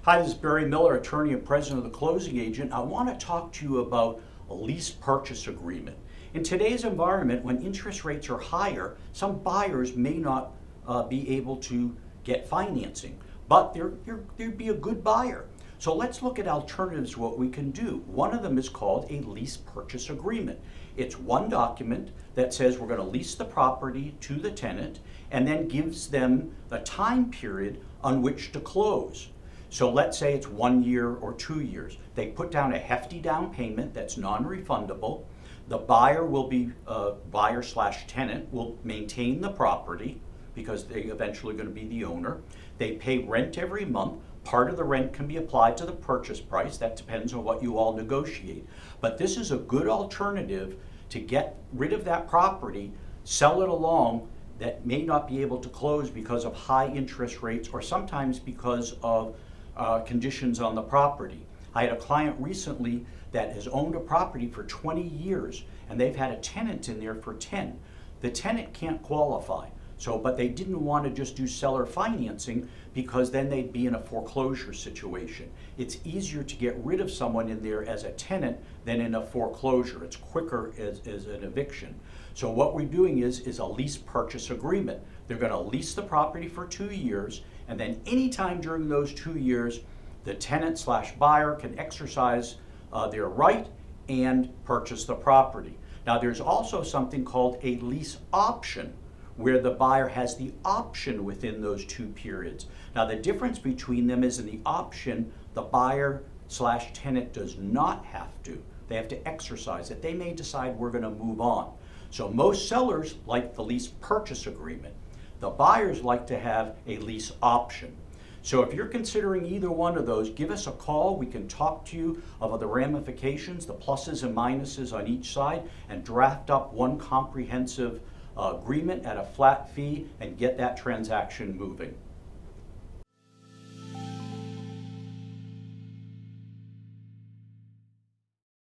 Hi, this is Barry Miller, attorney and president of the closing agent. I want to talk to you about a lease purchase agreement. In today's environment, when interest rates are higher, some buyers may not be able to get financing, but they'd be a good buyer. So let's look at alternatives, what we can do. One of them is called a lease purchase agreement. It's one document that says we're going to lease the property to the tenant and then gives them the time period on which to close. So let's say it's 1 year or 2 years. They put down a hefty down payment that's non-refundable. The buyer will be, buyer/tenant will maintain the property because they're eventually going to be the owner. They pay rent every month. Part of the rent can be applied to the purchase price. That depends on what you all negotiate. But this is a good alternative to get rid of that property, sell it along, that may not be able to close because of high interest rates or sometimes because of conditions on the property. I had a client recently that has owned a property for 20 years and they've had a tenant in there for 10. The tenant can't qualify. But they didn't want to just do seller financing because then they'd be in a foreclosure situation. It's easier to get rid of someone in there as a tenant than in a foreclosure. It's quicker as an eviction. So what we're doing is a lease purchase agreement. They're going to lease the property for 2 years, and then anytime during those 2 years, the tenant/buyer can exercise their right and purchase the property. Now there's also something called a lease option, where the buyer has the option within those 2 periods. Now the difference between them is in the option, the buyer/tenant does not have to. They have to exercise it. They may decide we're going to move on. So most sellers like the lease purchase agreement. The buyers like to have a lease option. So if you're considering either one of those, give us a call. We can talk to you of the ramifications, the pluses and minuses on each side, and draft up one comprehensive agreement at a flat fee and get that transaction moving.